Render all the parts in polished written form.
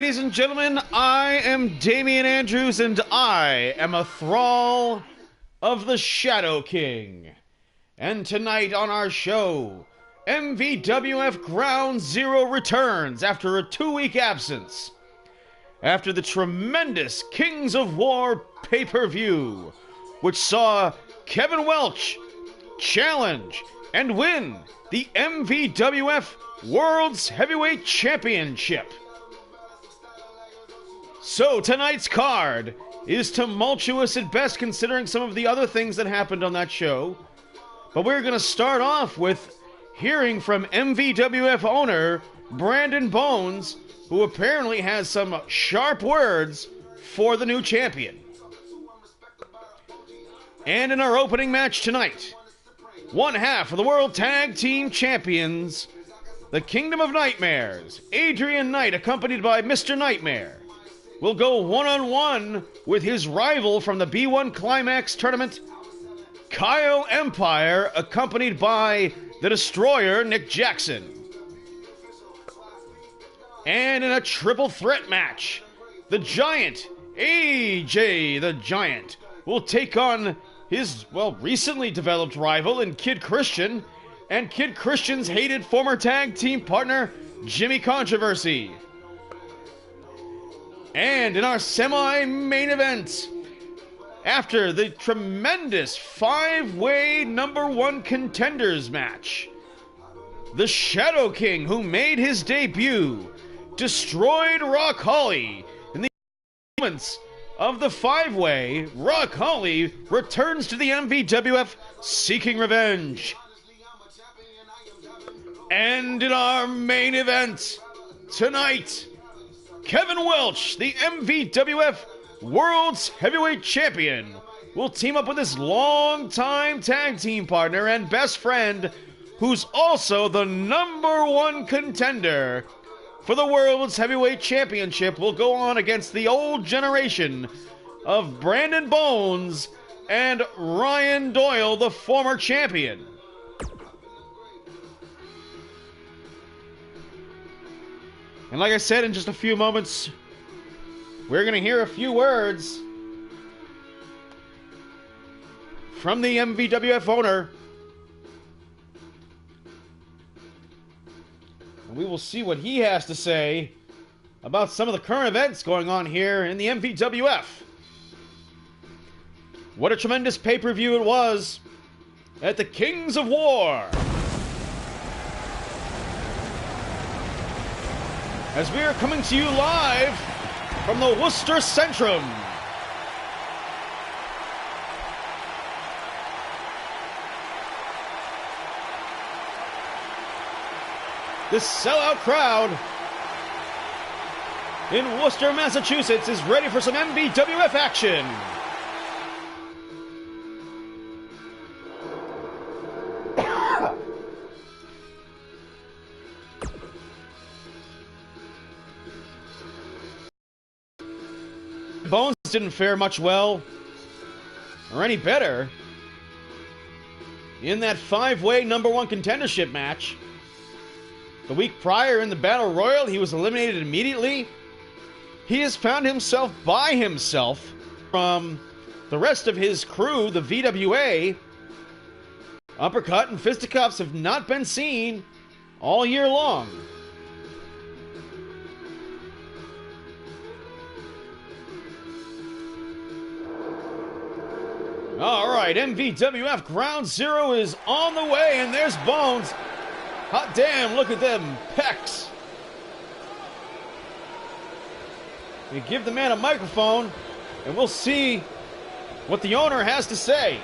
Ladies and gentlemen, I am Damian Andrews, and I am a thrall of the Shadow King. And tonight on our show, MVWF Ground Zero returns after a 2-week absence. After the tremendous Kings of War pay-per-view, which saw Kevin Welch challenge and win the MVWF World's Heavyweight Championship. So tonight's card is tumultuous at best considering some of the other things that happened on that show. But we're going to start off with hearing from MVWF owner Brandon Bones, who apparently has some sharp words for the new champion. And in our opening match tonight, one half of the World Tag Team Champions, the Kingdom of Nightmares, Adrian Knight accompanied by Mr. Nightmare, will go one-on-one with his rival from the B1 Climax tournament, Kyle Empire, accompanied by the Destroyer, Nick Jackson. And in a triple threat match, the Giant, AJ the Giant, will take on his, recently developed rival in Kid Christian, and Kid Christian's hated former tag team partner, Jimmy Controversy. And in our semi-main event, after the tremendous 5-way #1 contenders match, the Shadow King, who made his debut, destroyed Rock Holly in the moments of the 5-way. Rock Holly returns to the MVWF seeking revenge. And in our main event tonight, Kevin Welch, the MVWF World's Heavyweight Champion, will team up with his longtime tag team partner and best friend, who's also the #1 contender for the World's Heavyweight Championship, will go on against the old generation of Brandon Bones and Ryan Doyle, the former champion. And like I said, in just a few moments, we're going to hear a few words from the MVWF owner. And we will see what he has to say about some of the current events going on here in the MVWF. What a tremendous pay-per-view it was at the Kings of War. As we are coming to you live from the Worcester Centrum. This sellout crowd in Worcester, Massachusetts is ready for some MVWF action. Bones didn't fare much well, or any better, in that 5-way #1 contendership match. The week prior in the Battle Royal, he was eliminated immediately. He has found himself by himself from the rest of his crew, the VWA. Uppercut and fisticuffs have not been seen all year long. All right, MVWF Ground Zero is on the way, and there's Bones. Hot damn, look at them pecs. We give the man a microphone, and we'll see what the owner has to say.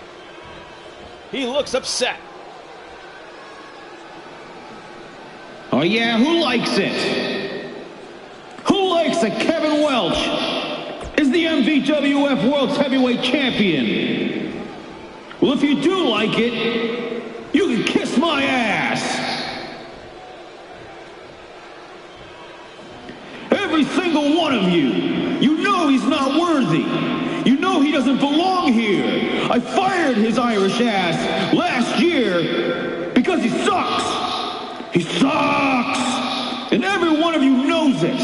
He looks upset. Oh yeah, who likes it? Who likes that Kevin Welch is the MVWF World's Heavyweight Champion? Well, if you do like it, you can kiss my ass. Every single one of you, you know he's not worthy. You know he doesn't belong here. I fired his Irish ass last year because he sucks. He sucks. And every one of you knows it.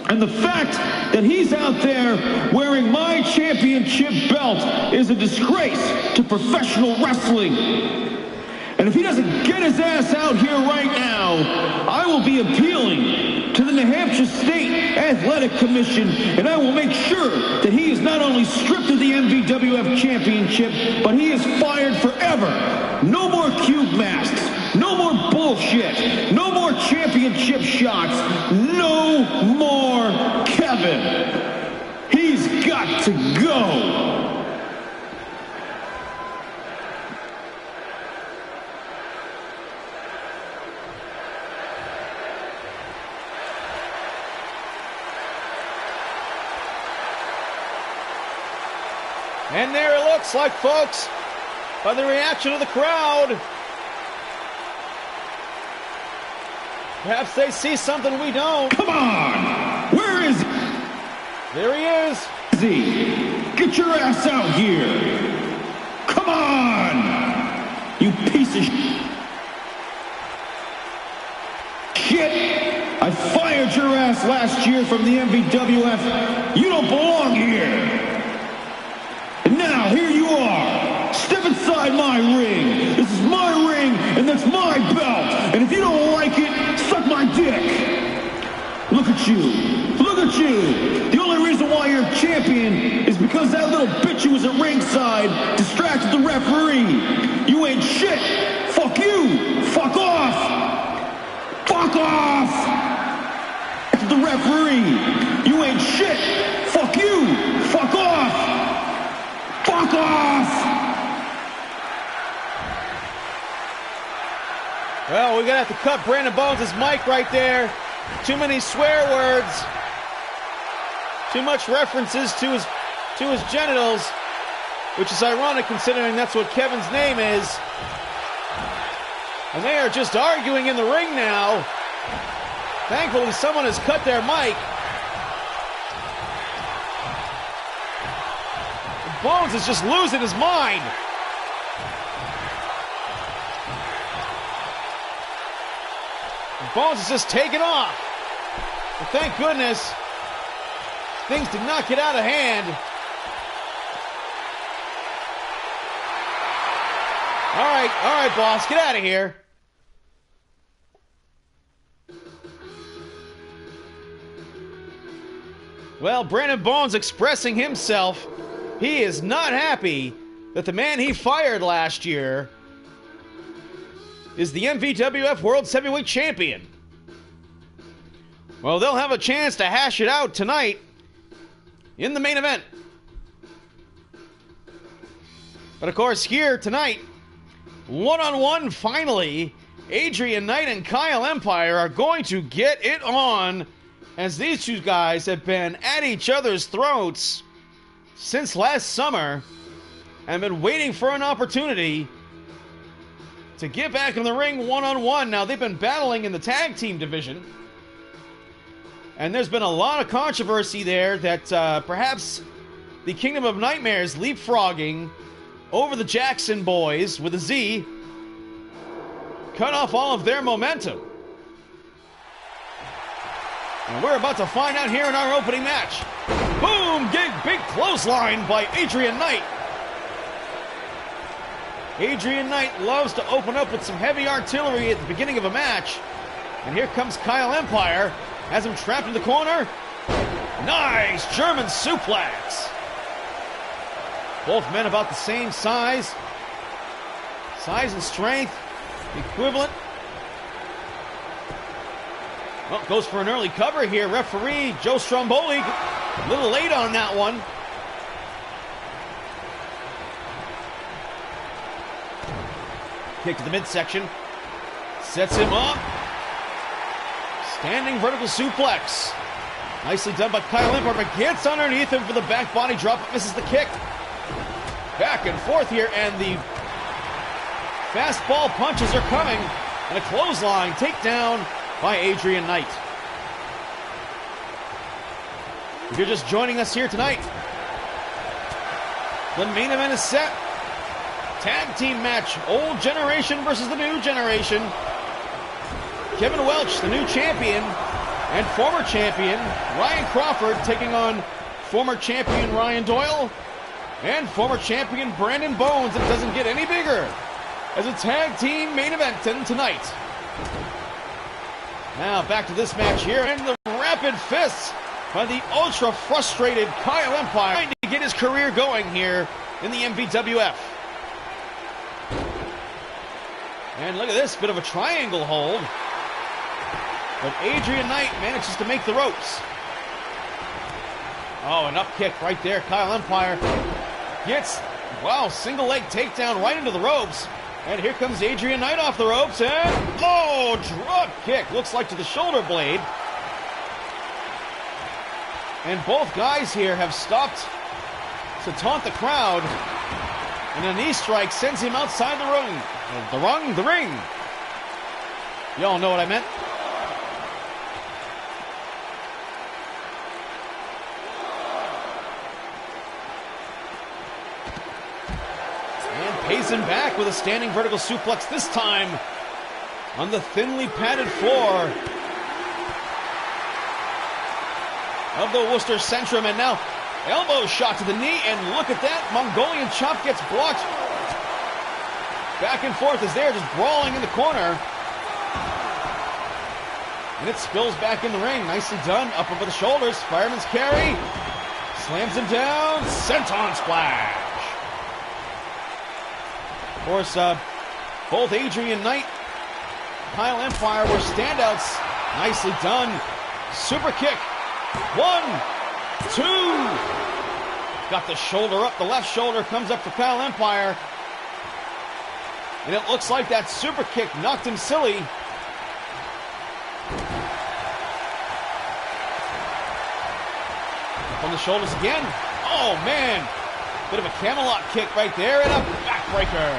And the fact that he's out there wearing my championship belt is a disgrace to professional wrestling. And if he doesn't get his ass out here right now, I will be appealing to the New Hampshire State Athletic Commission, and I will make sure that he is not only stripped of the MVWF championship, but he is fired forever. No more cube masks. No more bullshit. No more championship shots. No more Kevin. He's got to go. And there it looks like, folks, by the reaction of the crowd, perhaps they see something we don't. Come on! Where is he? There he is. Get your ass out here! Come on! You piece of shit! I fired your ass last year from the MVWF. You don't belong here! And now, here you are! Step inside my ring! This is my ring, and that's my belt! And if you don't like it, suck my dick! Look at you! Look at you! The only reason why you're champion is because that little bitch who was at ringside distracted the referee! You ain't shit! Fuck you! Fuck off! Fuck off! That's the referee! You ain't shit! Fuck you! Fuck off! Fuck off! Well, we're going to have to cut Brandon Bones' mic right there. Too many swear words. Too much references to his genitals, which is ironic considering that's what Kevin's name is. And they are just arguing in the ring now. Thankfully, someone has cut their mic. Bones is just losing his mind. Bones is just taking off. But thank goodness, things did not get out of hand. All right, boss, get out of here. Well, Brandon Bones expressing himself. He is not happy that the man he fired last year is the MVWF World Heavyweight Champion. Well, they'll have a chance to hash it out tonight in the main event. But of course, here tonight, one-on-one finally, Adrian Knight and Kyle Empire are going to get it on, as these two guys have been at each other's throats since last summer and been waiting for an opportunity to get back in the ring one-on-one. Now, they've been battling in the tag team division, and there's been a lot of controversy there that perhaps the Kingdom of Nightmares leapfrogging over the Jackson boys with a Z cut off all of their momentum. And we're about to find out here in our opening match. Boom! Big clothesline by Adrian Knight. Adrian Knight loves to open up with some heavy artillery at the beginning of a match. And here comes Kyle Empire. Has him trapped in the corner. Nice German suplex. Both men about the same size. Size and strength equivalent. Well, goes for an early cover here. Referee Joe Stromboli a little late on that one. Kick to the midsection. Sets him up. Standing vertical suplex. Nicely done by Kyle Empire, but gets underneath him for the back body drop, but misses the kick. Back and forth here, and the fastball punches are coming. And a clothesline takedown by Adrian Knight. If you're just joining us here tonight, the main event is set. Tag team match, old generation versus the new generation. Kevin Welch, the new champion, And former champion Ryan Crawford taking on former champion Ryan Doyle and former champion Brandon Bones. It doesn't get any bigger as a tag team main event tonight. Now back to this match here, and the rapid fists by the ultra frustrated Kyle Empire trying to get his career going here in the MVWF. And look at this, bit of a triangle hold. But Adrian Knight manages to make the ropes. Oh, an up kick right there. Kyle Empire gets, wow, single leg takedown right into the ropes. And here comes Adrian Knight off the ropes, and, oh, drop kick. Looks like to the shoulder blade. And both guys here have stopped to taunt the crowd. And a knee strike sends him outside the ring. The ring. Y'all know what I meant. Pays him back with a standing vertical suplex, this time on the thinly padded floor of the Worcester Centrum. And now elbow shot to the knee, and look at that, Mongolian chop gets blocked. Back and forth as they're just brawling in the corner. And it spills back in the ring. Nicely done, up over the shoulders, fireman's carry, slams him down, senton splash. Of course, both Adrian Knight, Kyle Empire were standouts. Nicely done. Super kick. 1, 2. Got the shoulder up. The left shoulder comes up for Kyle Empire. And it looks like that super kick knocked him silly. Up on the shoulders again. Oh, man. Bit of a Camelot kick right there, and a backbreaker.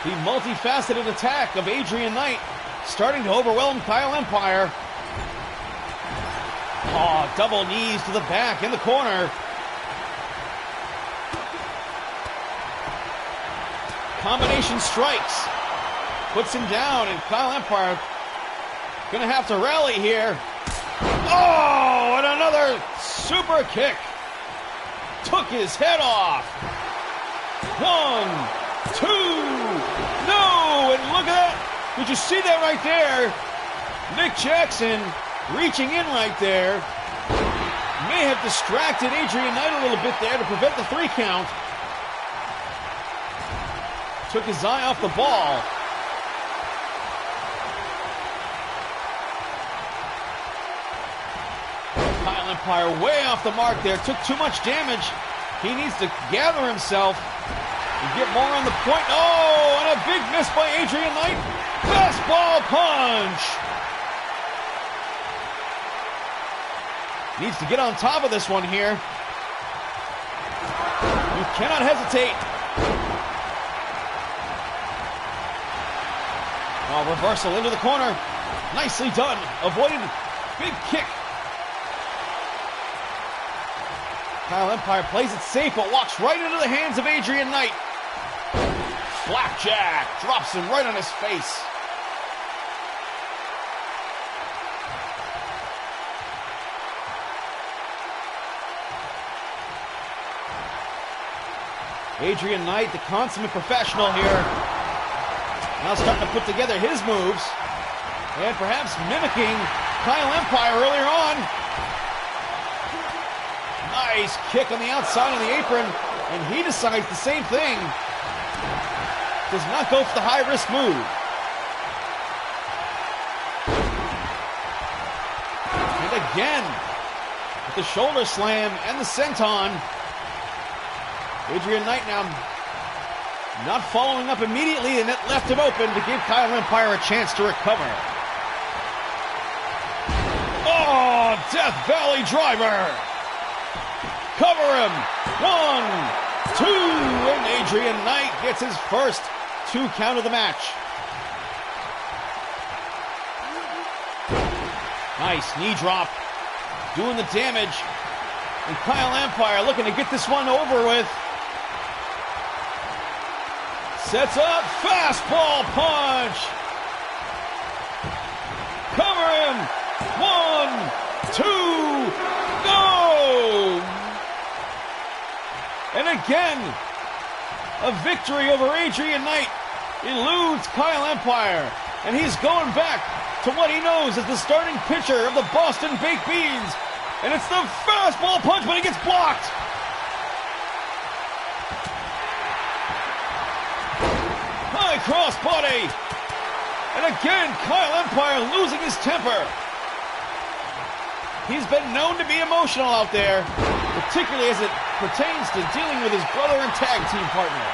The multifaceted attack of Adrian Knight starting to overwhelm Kyle Empire. Oh, double knees to the back in the corner. Combination strikes. Puts him down, and Kyle Empire gonna have to rally here. Oh, and another super kick. Took his head off. 1, 2. No! And look at that. Did you see that right there? Nick Jackson reaching in right there. May have distracted Adrian Knight a little bit there to prevent the 3 count. Took his eye off the ball. Kyle Empire way off the mark there. Took too much damage. He needs to gather himself and get more on the point. Oh, and a big miss by Adrian Knight. Fastball punch. Needs to get on top of this one here. You cannot hesitate. Oh, reversal into the corner. Nicely done. Avoided big kick. Kyle Empire plays it safe, but walks right into the hands of Adrian Knight. Flapjack drops him right on his face. Adrian Knight, the consummate professional here, now starting to put together his moves and perhaps mimicking Kyle Empire earlier on. Nice kick on the outside of the apron, and he decides the same thing. Does not go for the high-risk move. And again, with the shoulder slam and the senton. Adrian Knight now not following up immediately, and it left him open to give Kyle Empire a chance to recover. Oh, Death Valley driver. Cover him. 1, 2, and Adrian Knight gets his first 2 count of the match. Nice knee drop, doing the damage. And Kyle Empire looking to get this one over with. Sets up, fastball punch. Cover him. 1, again, a victory over Adrian Knight eludes Kyle Empire, and he's going back to what he knows as the starting pitcher of the Boston Baked Beans. And it's the fastball punch, but it gets blocked. High cross body. And again, Kyle Empire losing his temper. He's been known to be emotional out there, particularly as it pertains to dealing with his brother and tag team partner.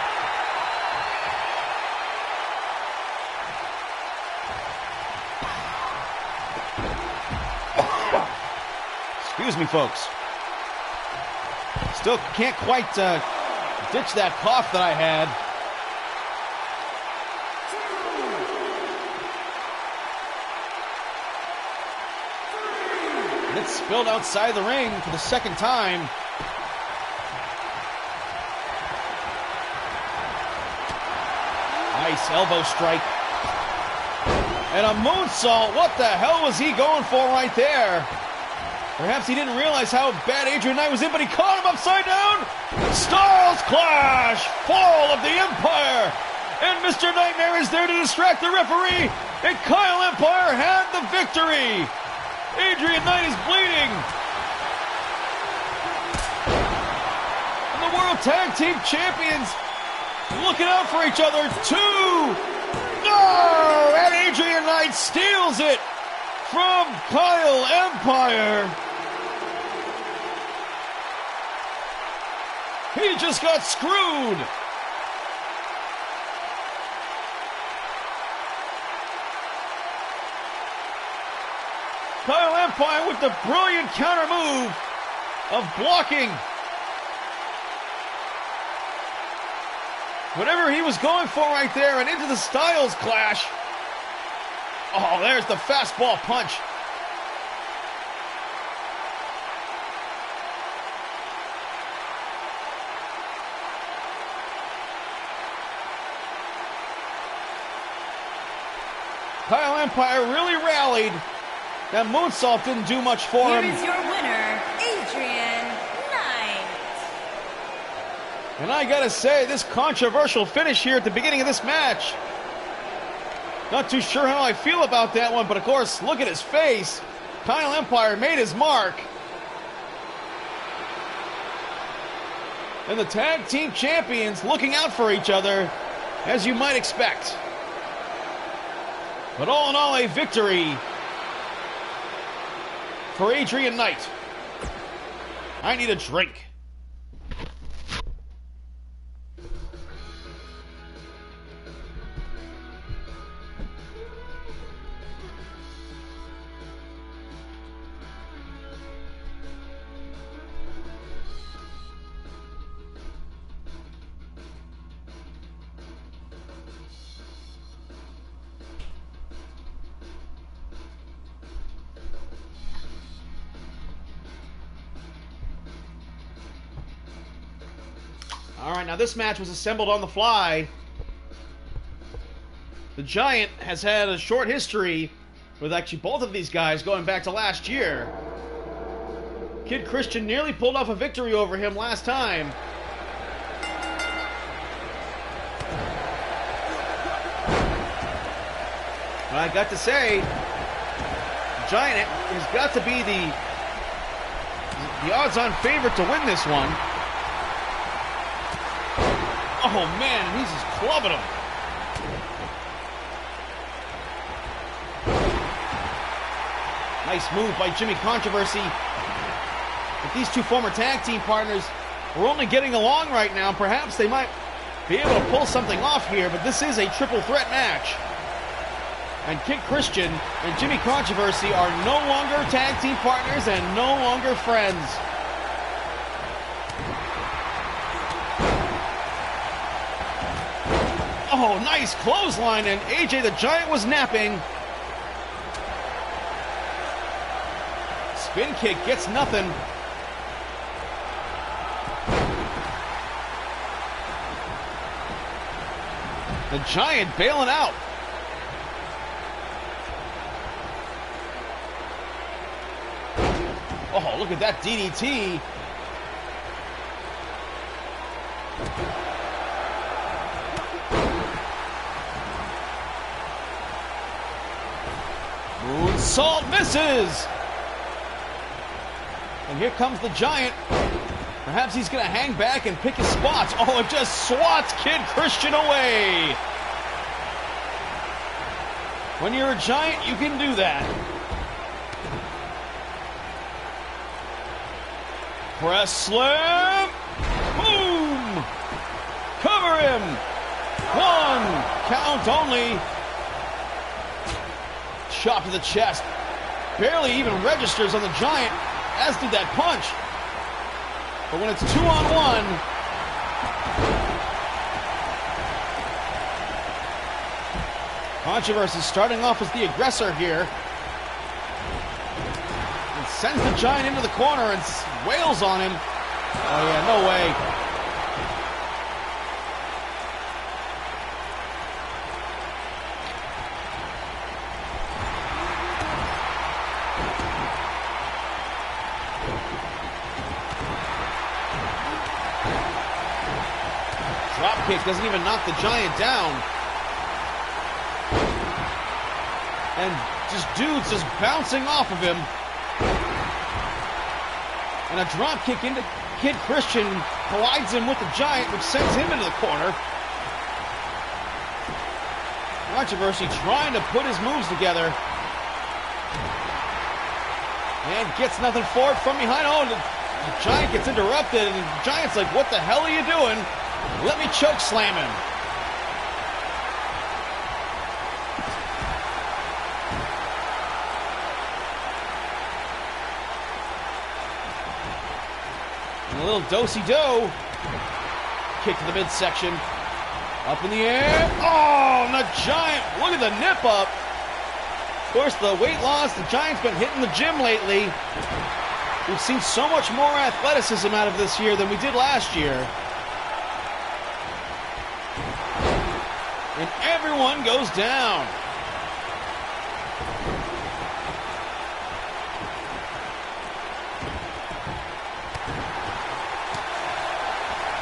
Excuse me, folks. Still can't quite ditch that cough that I had. And it's spilled outside the ring for the second time. Nice elbow strike. And a moonsault. What the hell was he going for right there? Perhaps he didn't realize how bad Adrian Knight was in, but he caught him upside down. Styles Clash, fall of the Empire. And Mr. Nightmare is there to distract the referee. And Kyle Empire had the victory. Adrian Knight is bleeding. And the World Tag Team Champions looking out for each other. 2. No! And Adrian Knight steals it from Kyle Empire. He just got screwed. Kyle Empire with the brilliant counter move of blocking whatever he was going for right there, and into the Styles Clash. Oh, there's the fastball punch. Kyle Empire really rallied. That moonsault didn't do much for him. Here is your winner, Adrian Knight. And I gotta say, this controversial finish here at the beginning of this match. Not too sure how I feel about that one, but of course, look at his face. Kyle Empire made his mark. And the tag team champions looking out for each other, as you might expect. But all in all, a victory for Adrian Knight. I need a drink. All right, now this match was assembled on the fly. The Giant has had a short history with actually both of these guys going back to last year. Kid Christian nearly pulled off a victory over him last time. But I got to say, the Giant has got to be the odds-on favorite to win this one. Oh man, he's just clubbing him. Nice move by Jimmy Controversy. But these two former tag team partners are only getting along right now. Perhaps they might be able to pull something off here, but this is a triple threat match. And Kid Christian and Jimmy Controversy are no longer tag team partners and no longer friends. Oh, nice clothesline, and AJ the Giant was napping. Spin kick gets nothing. The Giant bailing out. Oh, look at that DDT. Moonsault misses! And here comes the Giant. Perhaps he's going to hang back and pick his spots. Oh, it just swats Kid Christian away. When you're a Giant, you can do that. Press slam. Boom. Cover him. 1 count only. Chop to the chest. Barely even registers on the Giant, as did that punch. But when it's 2-on-1, Controversy starting off as the aggressor here. And sends the Giant into the corner and wails on him. Oh yeah, no way. Dropkick doesn't even knock the Giant down. And just dudes just bouncing off of him. And a dropkick into Kid Christian collides him with the Giant, which sends him into the corner. Controversy trying to put his moves together. And gets nothing for it from behind. Oh, the Giant gets interrupted, and the Giant's like, what the hell are you doing? Let me choke slam him. And a little do-si-do. Kick to the midsection. Up in the air. Oh, and the Giant, look at the nip up. Of course, the weight loss, the Giant's been hitting the gym lately. We've seen so much more athleticism out of this year than we did last year. And everyone goes down.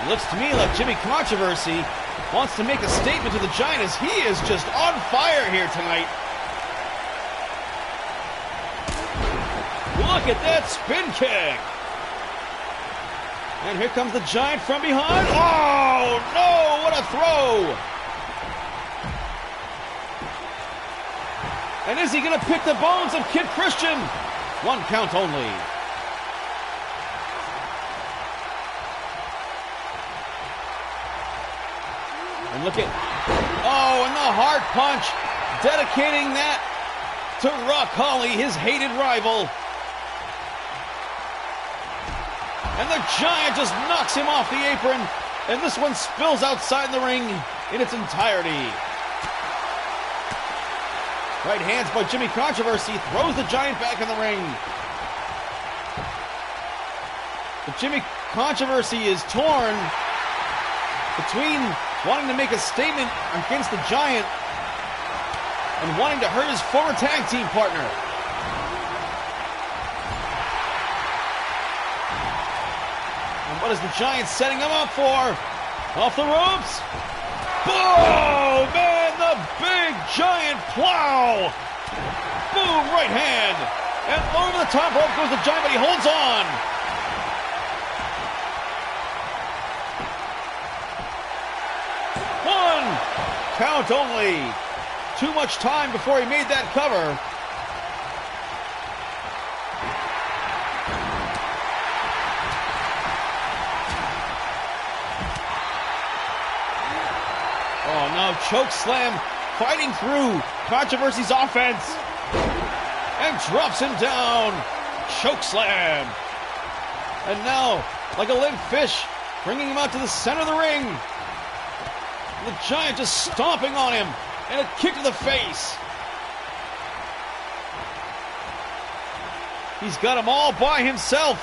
It looks to me like Jimmy Controversy wants to make a statement to the Giant as he is just on fire here tonight. Look at that spin kick. And here comes the Giant from behind. Oh, no, what a throw. And is he going to pick the bones of Kid Christian? 1 count only. And look at, oh, and the hard punch, dedicating that to Rock Holly, his hated rival. And the Giant just knocks him off the apron, and this one spills outside the ring in its entirety. Right hands by Jimmy Controversy throws the Giant back in the ring. But Jimmy Controversy is torn between wanting to make a statement against the Giant and wanting to hurt his former tag team partner. And what is the Giant setting him up for? Off the ropes. Boom! Man, the big Giant plow. Boom, right hand. And over the top rope goes the Giant, but he holds on. One count only. Too much time before he made that cover. Oh no, choke slam fighting through Controversy's offense. And drops him down. Choke slam. And now, like a limp fish, bringing him out to the center of the ring. The Giant just stomping on him. And a kick to the face. He's got him all by himself.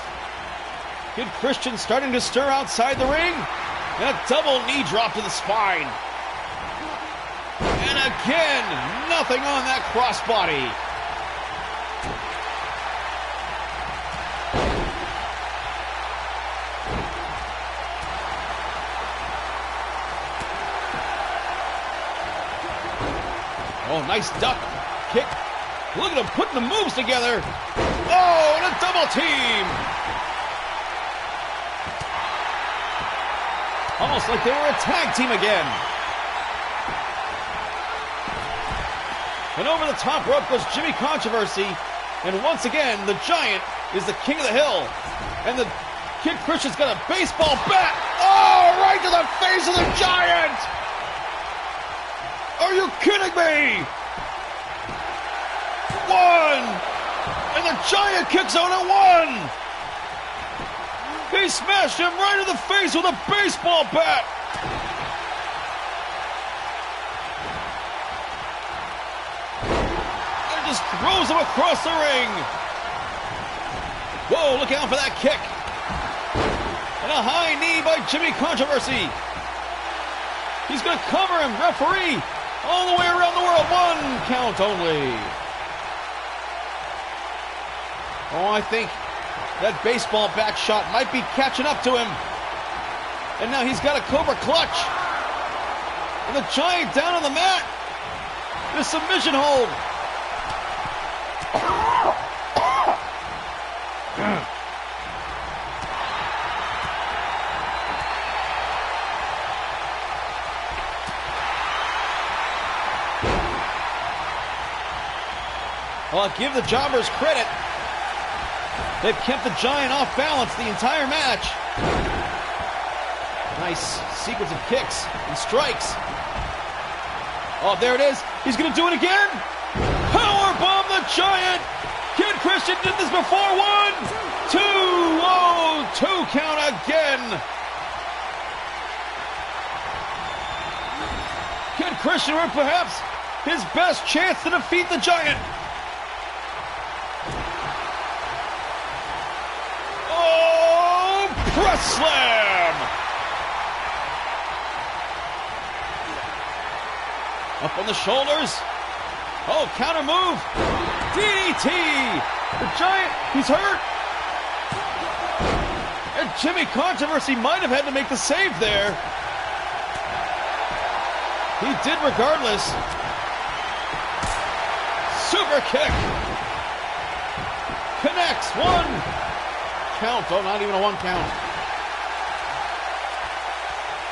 Kid Christian starting to stir outside the ring. And a double knee drop to the spine. And again, nothing on that crossbody. Oh, nice duck. Kick. Look at him putting the moves together. Oh, and a double team. Almost like they were a tag team again. And over the top rope goes Jimmy Controversy. And once again, the Giant is the king of the hill. And the Kid Christian's got a baseball bat. Oh, right to the face of the Giant. Are you kidding me? One. And the Giant kicks out at one. He smashed him right in the face with a baseball bat. And just throws him across the ring. Whoa, look out for that kick. And a high knee by Jimmy Controversy. He's going to cover him. Referee all the way around the world. One count only. Oh, I think that baseball bat shot might be catching up to him. And now he's got a Cobra clutch. And the Giant down on the mat. The submission hold. Well, I'll give the jobbers credit. They've kept the Giant off balance the entire match. Nice sequence of kicks and strikes. Oh, there it is. He's going to do it again. Powerbomb the Giant. Kid Christian did this before. 1, 2. Oh, 2 count again. Kid Christian with perhaps his best chance to defeat the Giant. Press slam! Up on the shoulders. Oh, counter move. DDT! The Giant, he's hurt. And Jimmy Controversy might have had to make the save there. He did regardless. Super kick. Connects. 1 count. Oh, not even a 1 count.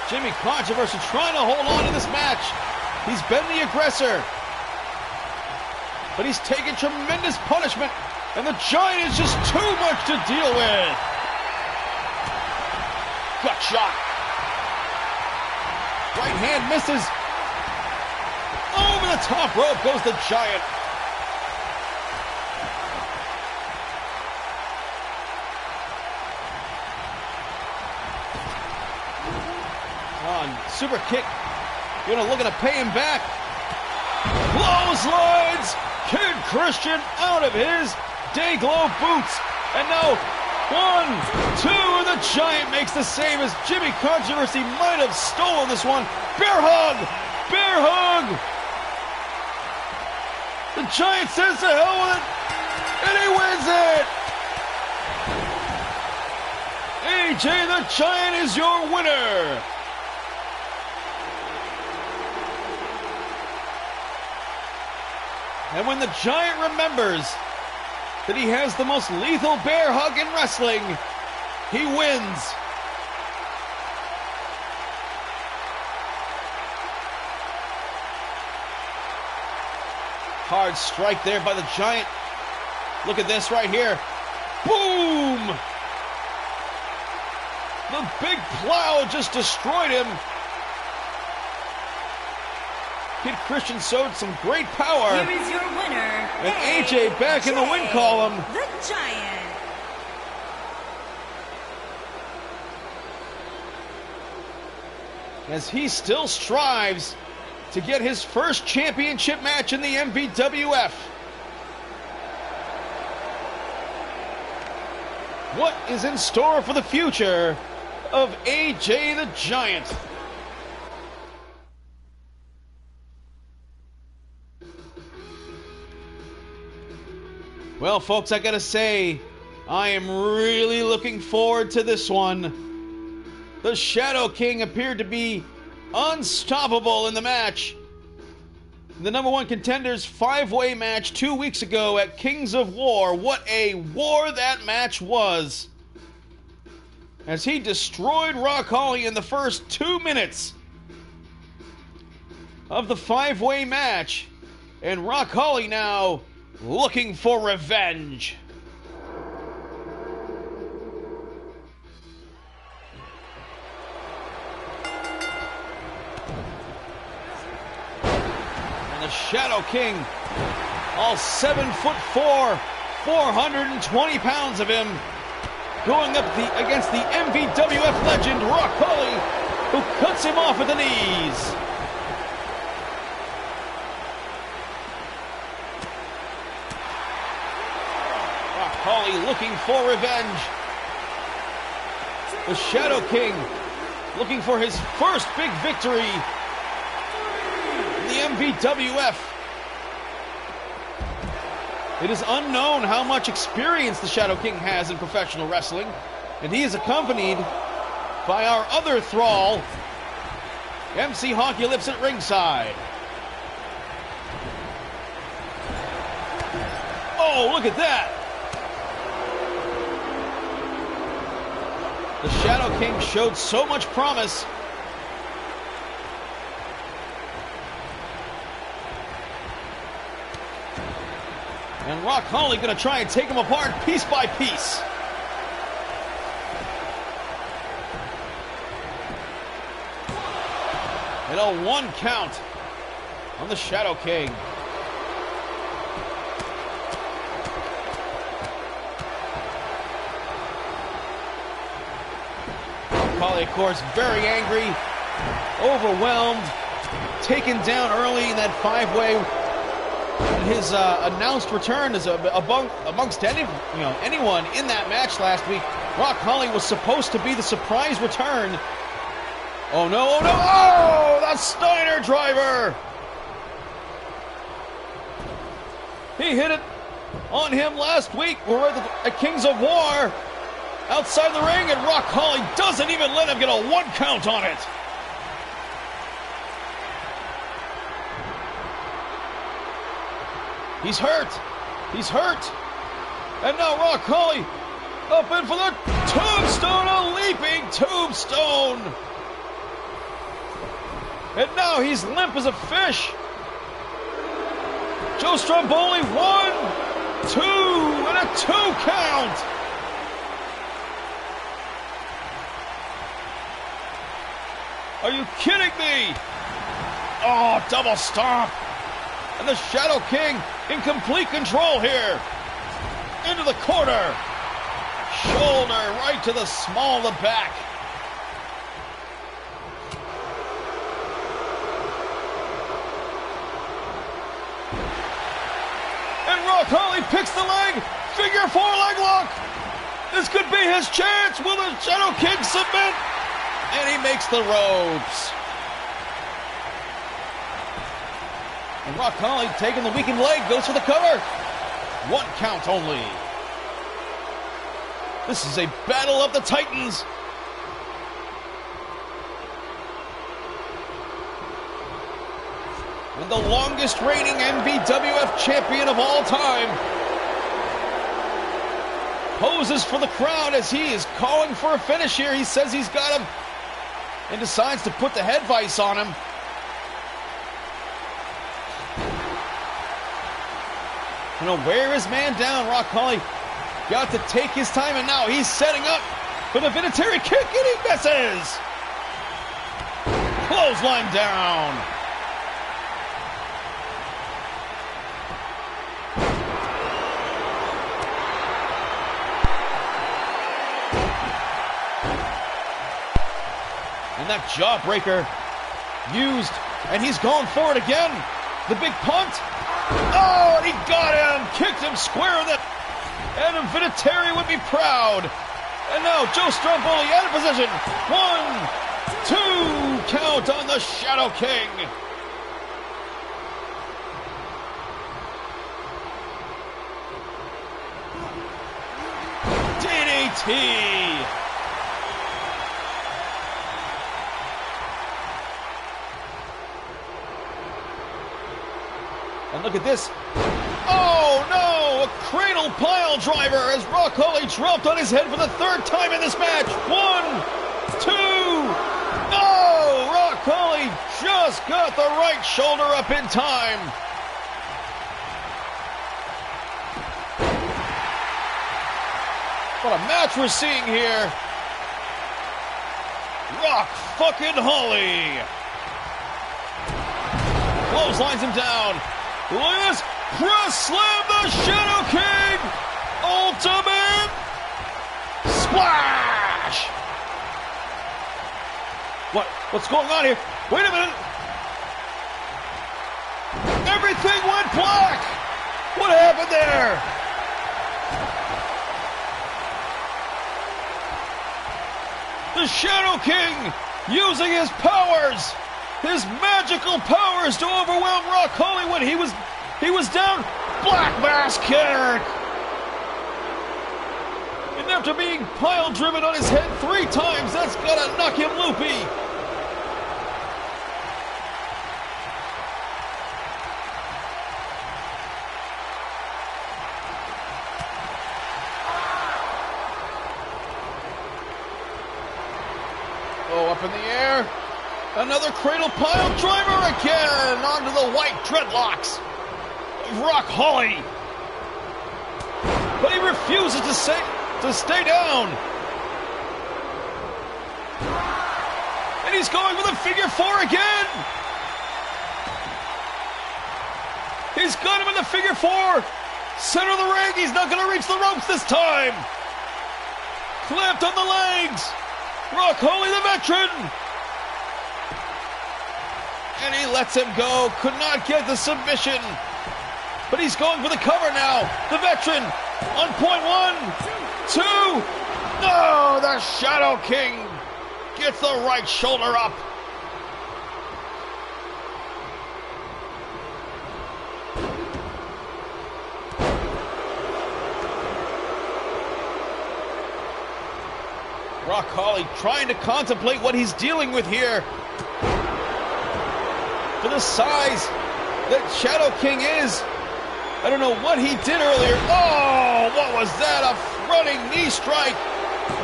Jimmy Controversy trying to hold on to this match. He's been the aggressor. But he's taken tremendous punishment. And the Giant is just too much to deal with. Gut shot. Right hand misses. Over the top rope goes the Giant. Super kick. Looking to pay him back. Clotheslines. Kid Christian out of his Dayglow boots. And now 1, 2. The Giant makes the save as Jimmy Controversy might have stolen this one. Bear hug. Bear hug. The Giant says to hell with it. And he wins it. AJ the Giant is your winner. And when the Giant remembers that he has the most lethal bear hug in wrestling, he wins. Hard strike there by the Giant. Look at this right here. Boom! The big plow just destroyed him. Kid Christian showed some great power. Here is your winner, and AJ back in the win column. The Giant. As he still strives to get his first championship match in the MVWF. What is in store for the future of AJ the Giant? Well, folks, I gotta say, I am really looking forward to this one. The Shadow King appeared to be unstoppable in the match. The number one contenders 5-way match 2 weeks ago at Kings of War. What a war that match was, as he destroyed Rock Holly in the first 2 minutes of the 5-way match. And Rock Holly now looking for revenge. And the Shadow King, all 7'4", 420 pounds of him, going up against the MVWF legend Rock Holly, who cuts him off at the knees. Rock Holly looking for revenge. The Shadow King looking for his first big victory in the MVWF. It is unknown how much experience the Shadow King has in professional wrestling, and he is accompanied by our other thrall, MC Honky Lips at ringside. Oh, look at that! The Shadow King showed so much promise. And Rock Holly gonna try and take him apart piece by piece. And a 1 count on the Shadow King. Holly, of course, very angry, overwhelmed, taken down early in that 5-way. His announced return is amongst anyone in that match last week. Rock Holly was supposed to be the surprise return. Oh no, oh no, oh, that Steiner driver! He hit it on him last week. We're at Kings of War, outside the ring, and Rock Holly doesn't even let him get a 1 count on it. He's hurt. He's hurt. And now Rock Holly up in for the tombstone, a leaping tombstone. And now he's limp as a fish. Joe Stromboli, 1, 2, and a 2 count. Are you kidding me? Oh, double stomp. And the Shadow King in complete control here. Into the corner. Shoulder right to the small of the back. And Rock Holly picks the leg. Figure 4 leg lock. This could be his chance. Will the Shadow King submit? And he makes the ropes. And Rock Holly, taking the weakened leg, goes for the cover. 1 count only. This is a battle of the Titans. And the longest reigning MVWF champion of all time poses for the crowd as he is calling for a finish here. He says he's got him and decides to put the head vice on him. You know, wear his man down. Rock Holly got to take his time, and now he's setting up for the Vinatieri kick, and he misses. Clothesline down. And that jawbreaker used, and he's going for it again. The big punt. Oh, and he got him, kicked him square in the, and Vinatieri would be proud. And now Joe Stromboli out of position. 1, 2 count on the Shadow King. DDT. And look at this. Oh no! A cradle pile driver as Rock Holly dropped on his head for the third time in this match. 1, 2. No! Rock Holly just got the right shoulder up in time. What a match we're seeing here. Rock fucking Holly. Clotheslines him down. Look at this. Press slam the Shadow King. Ultimate splash. What's going on here? Wait a minute. Everything went black. What happened there? The Shadow King using his powers, his magical powers to overwhelm Rock Holly when he was down. Black Mass kick. And after being pile driven on his head 3 times, that's gonna knock him loopy. Up in the air. Another cradle pile driver again onto the white dreadlocks of Rock Holly. But he refuses to stay down. And he's going with a figure 4 again. He's got him in the figure 4. Center of the ring. He's not going to reach the ropes this time. Clamped on the legs. Rock Holly, the veteran! And he lets him go. Could not get the submission. But he's going for the cover now. The veteran on point 1, 2. No, the Shadow King gets the right shoulder up. Rock Holly trying to contemplate what he's dealing with here. For the size that Shadow King is, I don't know what he did earlier. Oh, what was that? A running knee strike.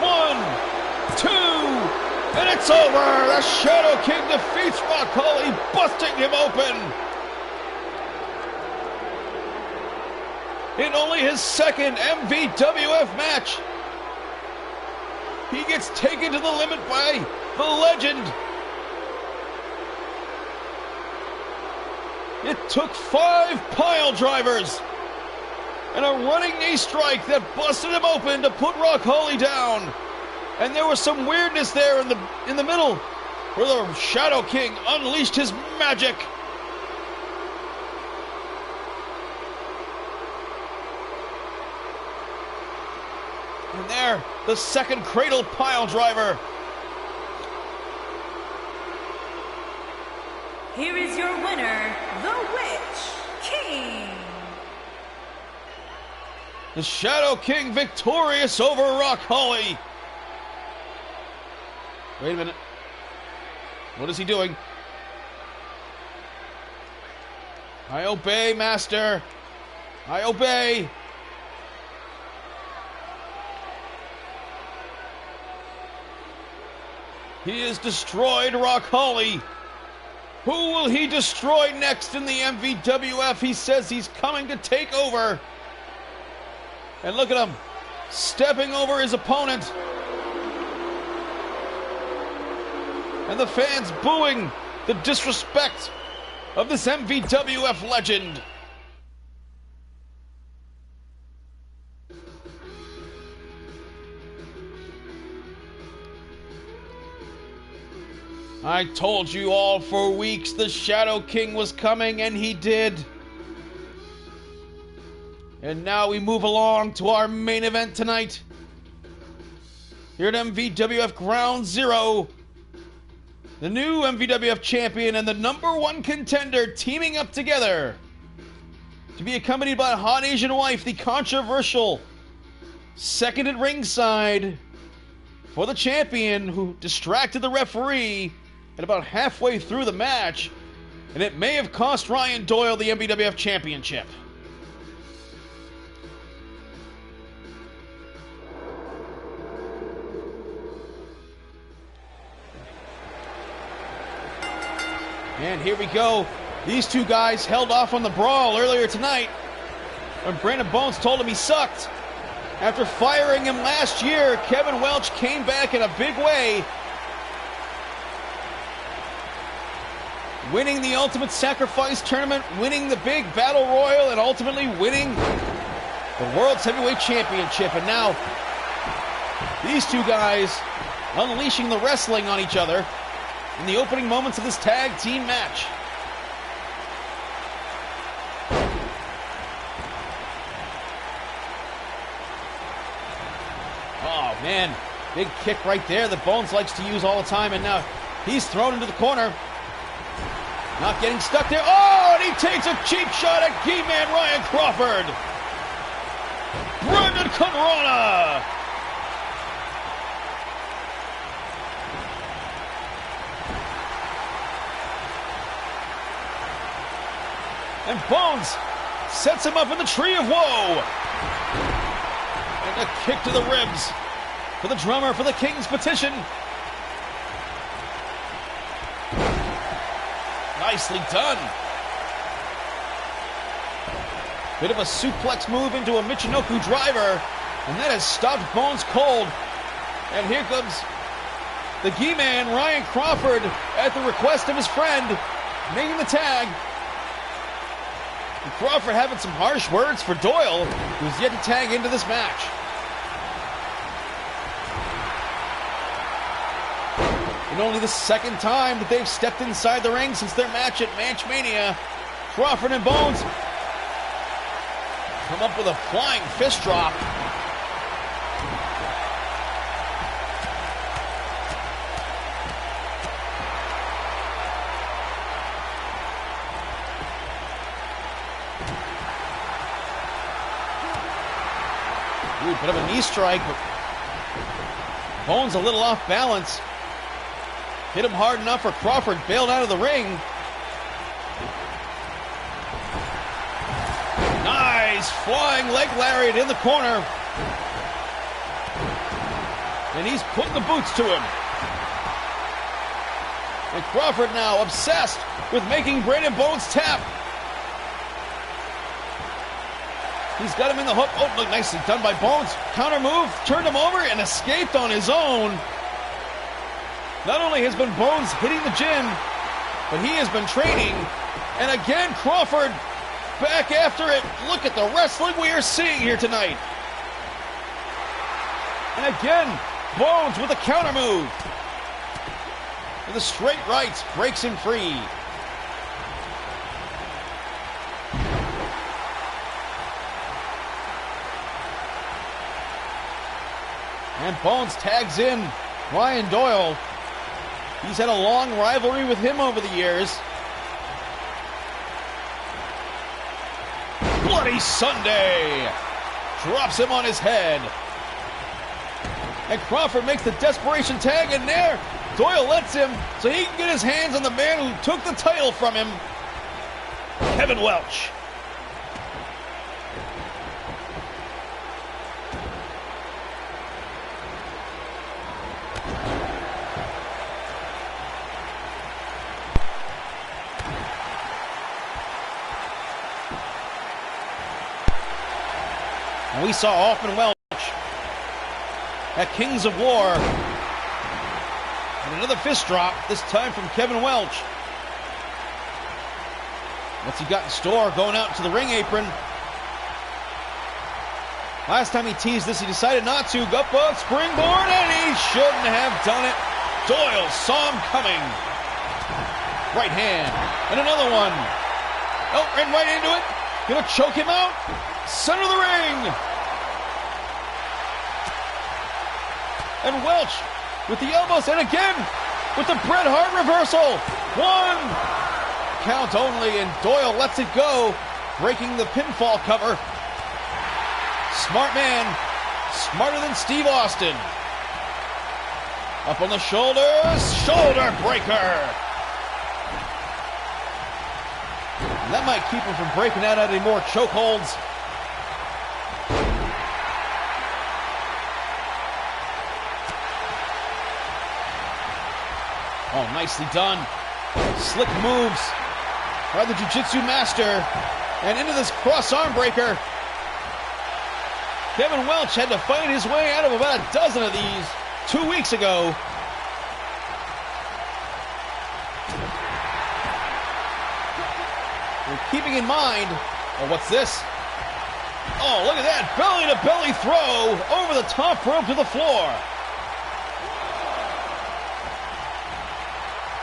1, 2, and it's over. The Shadow King defeats Rock Holly, busting him open. In only his second MVWF match, he gets taken to the limit by the legend. It took 5 pile drivers and a running knee strike that busted him open to put Rock Holly down. And there was some weirdness there in the middle where the Shadow King unleashed his magic. And there, the second cradle pile driver. Here is your winner, the Witch King. The Shadow King victorious over Rock Holly. Wait a minute. What is he doing? I obey, Master. I obey. He has destroyed Rock Holly. Who will he destroy next in the MVWF? He says he's coming to take over. And look at him, stepping over his opponent. And the fans booing the disrespect of this MVWF legend. I told you all for weeks the Shadow King was coming, and he did. And now we move along to our main event tonight. Here at MVWF Ground Zero, the new MVWF champion and the #1 contender teaming up together to be accompanied by Hot Asian Wife, the controversial second at ringside for the champion who distracted the referee. And about halfway through the match, and it may have cost Ryan Doyle the MVWF Championship. And here we go. These two guys held off on the brawl earlier tonight when Brandon Bones told him he sucked. After firing him last year, Kevin Welch came back in a big way, winning the Ultimate Sacrifice Tournament, winning the big Battle Royal, and ultimately winning the World's Heavyweight Championship. And now, these two guys unleashing the wrestling on each other in the opening moments of this tag team match. Oh man, big kick right there that Bones likes to use all the time, and now he's thrown into the corner. Not getting stuck there. Oh, and he takes a cheap shot at key man Ryan Crawford. Brendan Corona. And Bones sets him up in the Tree of Woe. And a kick to the ribs for the drummer for the King's Petition. Nicely done. Bit of a suplex move into a Michinoku driver, and that has stopped Bones cold. And here comes the Gi Man, Ryan Crawford, at the request of his friend, making the tag. And Crawford having some harsh words for Doyle, who's yet to tag into this match. And only the second time that they've stepped inside the ring since their match at Matchmania. Crawford and Bones come up with a flying fist drop. Ooh, bit of a knee strike, but Bones a little off balance. Hit him hard enough for Crawford bailed out of the ring. Nice flying leg lariat in the corner. And he's putting the boots to him. And Crawford now obsessed with making Brandon Bones tap. He's got him in the hook. Oh, look, nicely done by Bones. Counter move, turned him over and escaped on his own. Not only has been Bones hitting the gym, but he has been training. And again, Crawford back after it. Look at the wrestling we are seeing here tonight. And again, Bones with a counter move. With a straight right, breaks him free. And Bones tags in Ryan Doyle. He's had a long rivalry with him over the years. Bloody Sunday! Drops him on his head. And Crawford makes the desperation tag, and there, Doyle lets him so he can get his hands on the man who took the title from him, Kevin Welch. And we saw Hoffman Welch at Kings of War. And another fist drop, this time from Kevin Welch. What's he got in store going out to the ring apron? Last time he teased this, he decided not to. Up a springboard, and he shouldn't have done it. Doyle saw him coming. Right hand, and another one. Oh, ran right into it. Gonna choke him out. Center of the ring. And Welch with the elbows, and again with the Bret Hart reversal. One count only, and Doyle lets it go, breaking the pinfall cover. Smart man, smarter than Steve Austin. Up on the shoulders, shoulder breaker. That might keep him from breaking out any more chokeholds. Oh, nicely done. Slick moves by the jiu-jitsu master. And into this cross arm breaker. Kevin Welch had to fight his way out of about a dozen of these 2 weeks ago. And keeping in mind, oh, what's this? Oh, look at that, belly-to-belly throw over the top rope to the floor.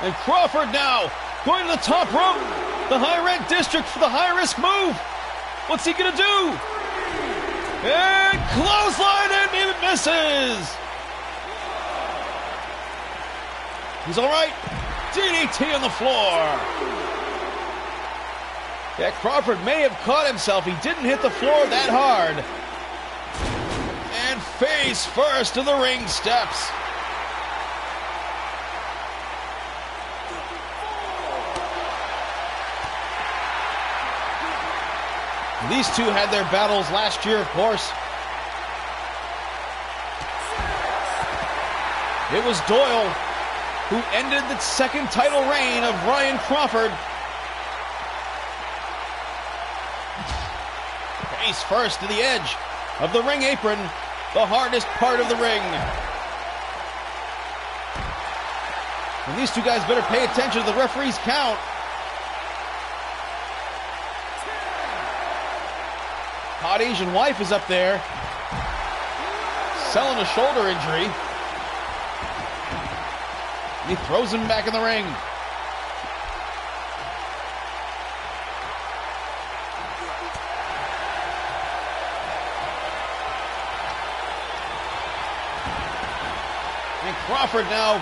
And Crawford now going to the top rope, the high-rank district for the high-risk move. What's he gonna do? And clothesline, and it misses. He's all right. DDT on the floor. Yeah, Crawford may have caught himself. He didn't hit the floor that hard. And face first to the ring steps. These two had their battles last year, of course. It was Doyle who ended the second title reign of Ryan Crawford. Face first to the edge of the ring apron, the hardest part of the ring. And these two guys better pay attention to the referee's count. Hot Asian wife is up there, selling a shoulder injury. He throws him back in the ring. And Crawford now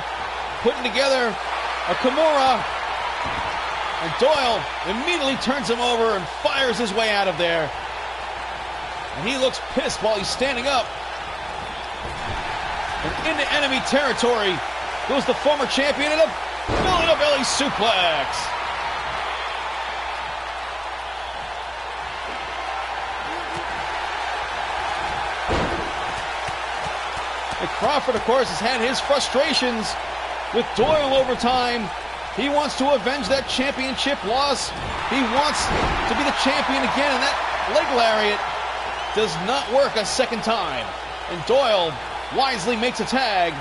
putting together a Kimura. And Doyle immediately turns him over and fires his way out of there. And he looks pissed while he's standing up. And into enemy territory goes the former champion in a belly-to-belly suplex. And Crawford, of course, has had his frustrations with Doyle over time. He wants to avenge that championship loss. He wants to be the champion again, and that leg lariat does not work a second time. And Doyle wisely makes a tag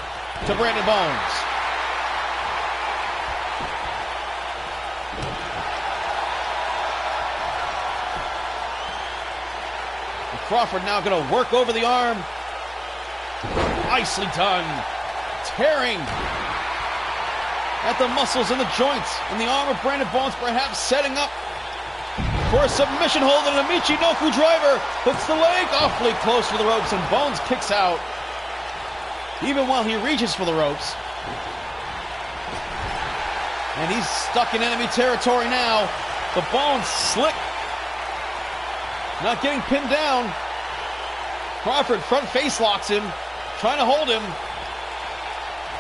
to Brandon Bones. And Crawford now going to work over the arm. Nicely done. Tearing at the muscles and the joints in the arm of Brandon Bones, perhaps setting up for a submission hold, and a Michinoku driver puts the leg awfully close to the ropes, and Bones kicks out even while he reaches for the ropes. And he's stuck in enemy territory now. The Bones slick, not getting pinned down. Crawford front face locks him, trying to hold him.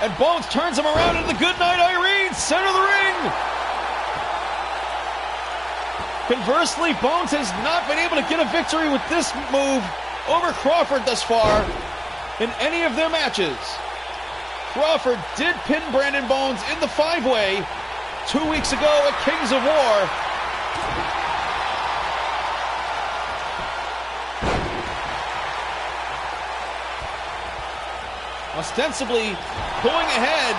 And Bones turns him around into the Goodnight Irene, center of the ring. Conversely, Bones has not been able to get a victory with this move over Crawford thus far in any of their matches. Crawford did pin Brandon Bones in the five-way 2 weeks ago at Kings of War. Ostensibly going ahead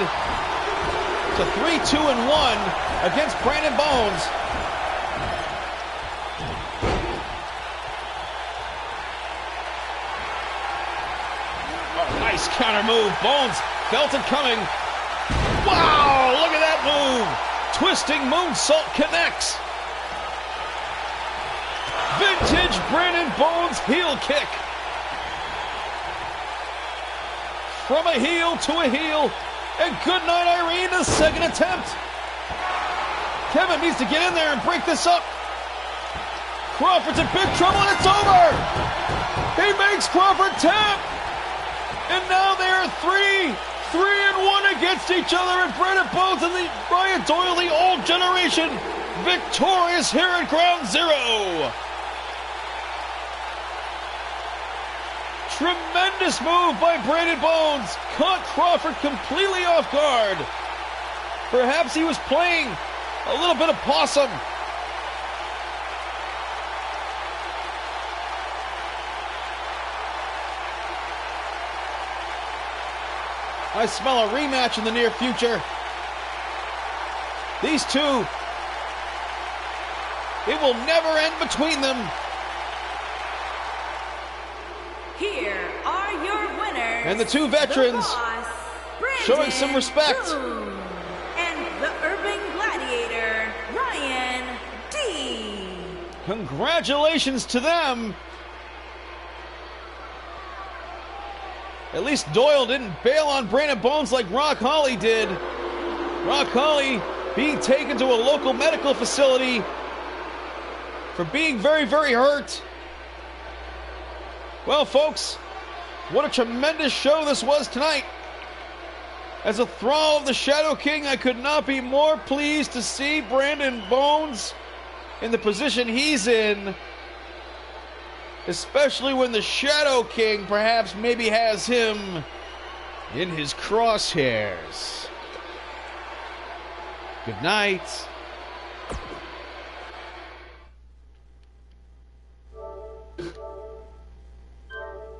to 3-2-1 against Brandon Bones. Nice counter move. Bones felt it coming. Wow, look at that move. Twisting moonsault connects. Vintage Brandon Bones heel kick. From a heel to a heel. And Goodnight Irene, the second attempt. Kevin needs to get in there and break this up. Crawford's in big trouble, and it's over. He makes Crawford tap. And now they are 3-1 against each other, and Brandon Bones and the Brian Doyle, the old generation, victorious here at Ground Zero. Tremendous move by Doyle and Bones. Caught Crawford completely off guard. Perhaps he was playing a little bit of possum. I smell a rematch in the near future. These two, it will never end between them. Here are your winners. And the two veterans showing some respect. Boone and the Urban Gladiator, Ryan D. Congratulations to them. At least Doyle didn't bail on Doyle and Bones like Rock Holly did. Rock Holly being taken to a local medical facility for being very, very hurt. Well, folks, what a tremendous show this was tonight. As a thrall of the Shadow King, I could not be more pleased to see Doyle and Bones in the position he's in, especially when the Shadow King perhaps maybe has him in his crosshairs. Good night.